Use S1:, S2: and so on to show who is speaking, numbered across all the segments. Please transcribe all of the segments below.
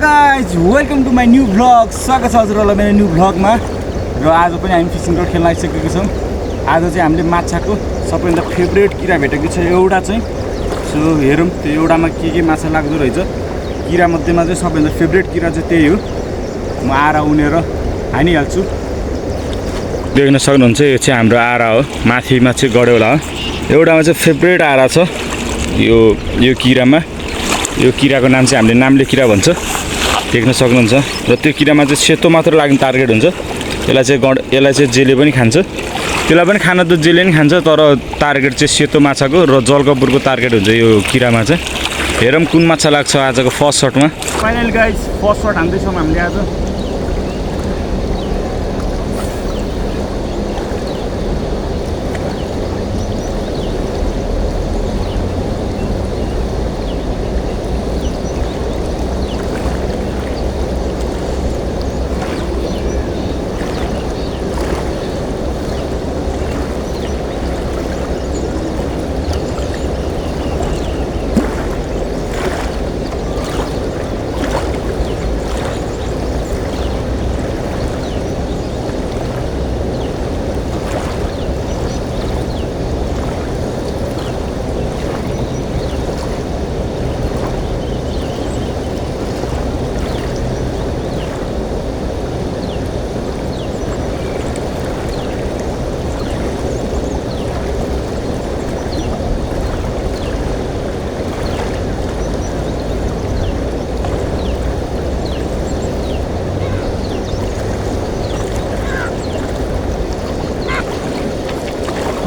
S1: Guys welcome to my new vlog. स्वागत छ हजुरहरूलाई मेरो न्यू भ्लगमा। र आज पनि हामी फिसिङ रड खेल्न आइसकेको छौँ। आज चाहिँ हामीले माछाको सबैभन्दा फेभरेट किरा भेटेको छ एउटा चाहिँ। सो हेरौँ त्यो एउटामा के माछा लाग्दो रहेछ। किरा मध्येमा चाहिँ सबैभन्दा फेभरेट किरा चाहिँ त्यही हो। म आरा उनेर हानिहाल्छु। देख्न सक्नुहुन्छ यो चाहिँ हाम्रो आरा हो। माथिमा चाहिँ गड्यौला हो। एउटामा चाहिँ फेभरेट आरा छ यो किरामा। यो किराको नाम चाहिँ हामीले नाम्ले किरा भन्छ। देख्न सक्नुहुन्छ। र त्यो किरामा चाहिँ सेतो मात्र लाग्ने टार्गेट हुन्छ। यसलाई चाहिँ जेले पनि खान्छ। त्यसलाई पनि खान त जेले पनि खान्छ, तर टार्गेट चाहिँ सेतो माछाको र जलकपुरको टार्गेट हुन्छ यो किरामा चाहिँ। हेरौँ कुन माछा लाग्छ आजको फर्स्ट सटमा। फाइनल गाइज फर्स्ट सट हान्दैछौँ हामीले आज।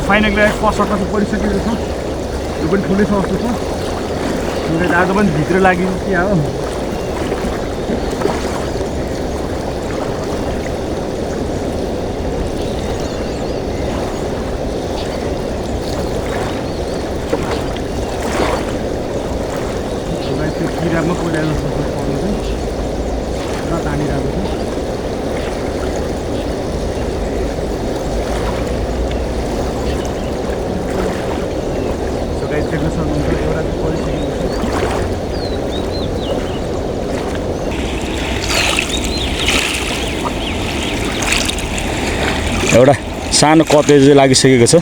S1: फाइनली फर्स्ट सटमा चाहिँ परिसकेको छ। यो पनि ठुलै छ जस्तो छ। आज पनि भित्र लाग्यो कि हो। त्यो किरामा पुऱ्याएर पर्नु चाहिँ पुरा तानिरहेको छ। एउटा सानो कतेज लागिसकेको छ।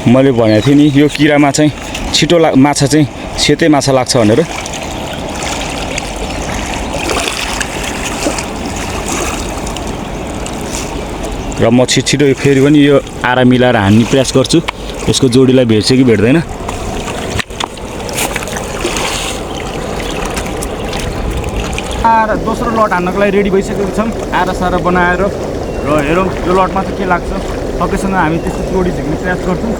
S1: मैले भनेको थिएँ नि यो किरामा चाहिँ छिटो माछा चाहिँ सेतै माछा लाग्छ भनेर। र म छिटो फेरि पनि यो आरा मिलाएर हान्ने प्रयास गर्छु। यसको जोडीलाई भेट्छ कि भेट्दैन। आरा दोस्रो लट हान्नको लागि रेडी भइसकेको छौँ। आरा सारा बनाएर र हेरौँ यो लटमा चाहिँ के लाग्छ। सबैसँग हामी त्यस्तो जोडी झिक्ने प्रयास गर्छौँ।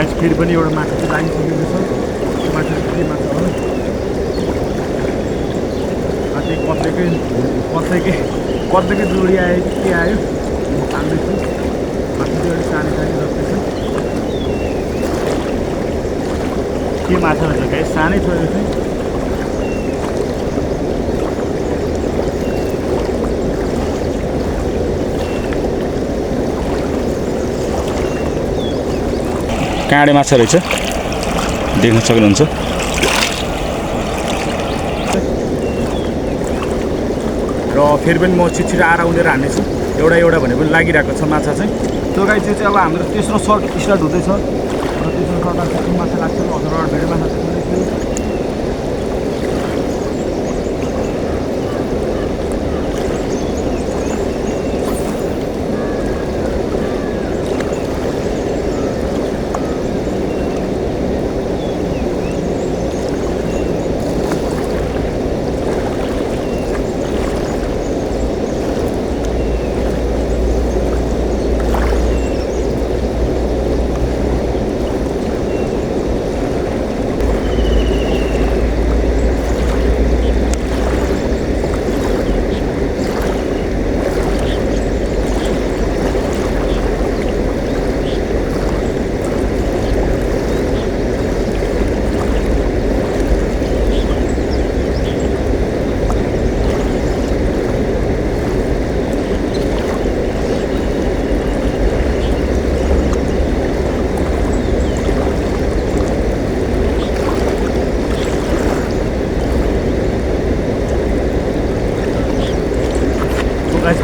S1: गाइस फेरि पनि एउटा माछा चाहिँ लागिसकेको छ। माछा के माछा हो त्यही कत्लेकै जोडी आयो कि के आयो तान्दैछु। माछा चाहिँ अलिक सानै सानै जस्तै छ। के माछा रहेछ गाइस सानै छ यो चाहिँ। काँडे माछा रहेछ देख्न सक्नुहुन्छ। र फेरि पनि म छिटो आएर उनीहरू हान्नेछु। एउटा भने पनि लागिरहेको छ माछा चाहिँ। त्यो गाई चाहिँ अब हाम्रो तेस्रो सर्ट स्टार्ट हुँदैछ। र तेस्रो सर्टमा चाहिँ माछा लाग्छ। हजुरबाट भेडे माछा देखाउँदैछु।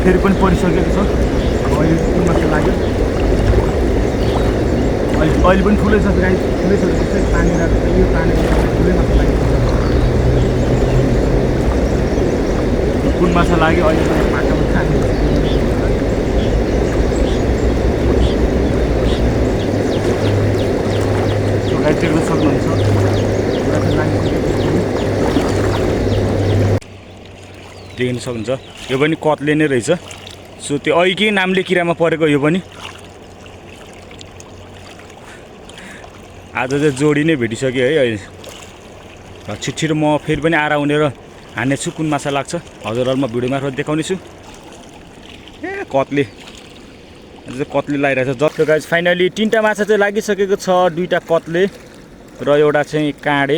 S1: फेरि पनि परिसकेको छ। अब अहिले कुन माछा लाग्यो अहिले पनि ठुलै छ गाई ठुलै छ। त्यस्तै तानेर यो तानेर ठुलै माछा लागेको छ। कुन माछा लाग्यो अहिले माछामा तानेर गाई देख्न सक्नुहुन्छ। देख्न सक्नुहुन्छ यो पनि कत्ले नै रहेछ। सो त्यो ऐकै नामले किरामा परेको यो पनि। आज चाहिँ जोडी नै भेटिसक्यो है अहिले। र छिटो म फेरि पनि आएर उनीहरू हान्नेछु। कुन माछा लाग्छ हजुरहरूलाई म भिडियो मार्फत देखाउनेछु। कत्ले अझै कत्ले लागिरहेछ। जस्तो गाइस फाइनली 3टा माछा चाहिँ लागिसकेको छ। 2टा कत्ले र एउटा चाहिँ काँडे।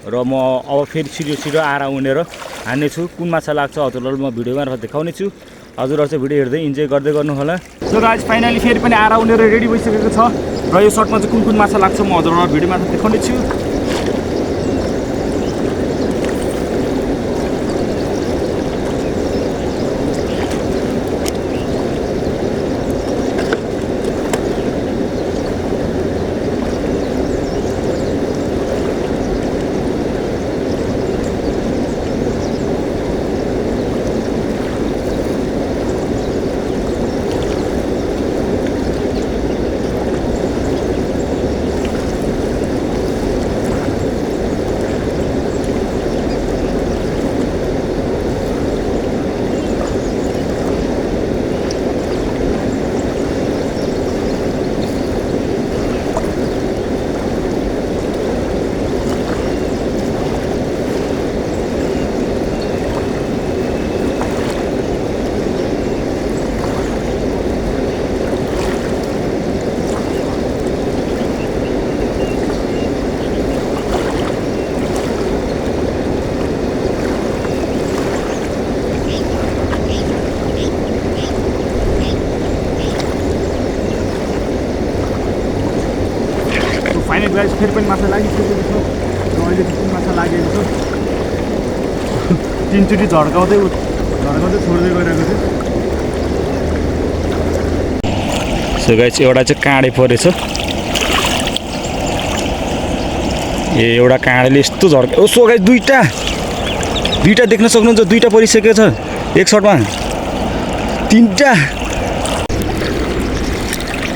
S1: र म अब फेरि छिटो आएर उनीहरू हान्नेछु। कुन माछा लाग्छ हजुरहरूलाई म भिडियो मार्फत देखाउनेछु। हजुरहरू चाहिँ भिडियो हेर्दै इन्जोय गर्दै गर्नु होला। सो गाइस फाइनली फेरि पनि आएर उनीहरू रेडी भइसकेको छ। र यो सर्टमा चाहिँ कुन माछा लाग्छ म हजुरहरूलाई भिडियो मार्फत देखाउनेछु। गाइस फेरि पनि माछा लागिसकेको छ। र अहिले कुन माछा लागेको छ 3चोटि झड्काउँदै छोड्दै गइरहेको छ। सो गाइस एउटा चाहिँ काँडे परेछ। एउटा काँडेले यस्तो झड्का। सो गाइस दुईटा देख्न सक्नुहुन्छ। 2टा परिसकेको छ एक सर्टमा 3टा।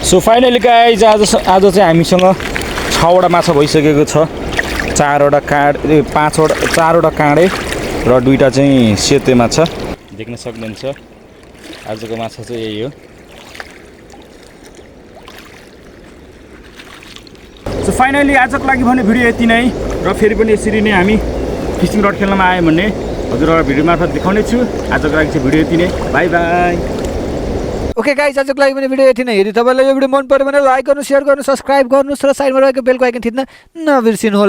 S1: सो फाइनली गाइस आज चाहिँ हामीसँग 6वटा माछा भइसकेको छ। 4वटा काँडे 4वटा काँडे र 2टा चाहिँ सेते माछा देख्न सक्नुहुन्छ। आजको माछा चाहिँ यही हो। फाइनली आजको लागि भने भिडियो यति नै र फेरि पनि यसरी नै हामी फिसिङ रड खेल्नमा आयो भने हजुरहरूलाई भिडियो मार्फत देखाउने छु। आजको लागि चाहिँ भिडियो यति नै, बाई बाई।
S2: ओके गाइस, आजको लागि पनि भिडियो यति नै। यदि तपाईँलाई यो भिडियो मन पर्यो भने लाइक गर्नु, सेयर गर्नु, सब्सक्राइब गर्नुहोस् र साइडमा रहेको बेलको आइकन थिच्न नबिर्सिनु होला।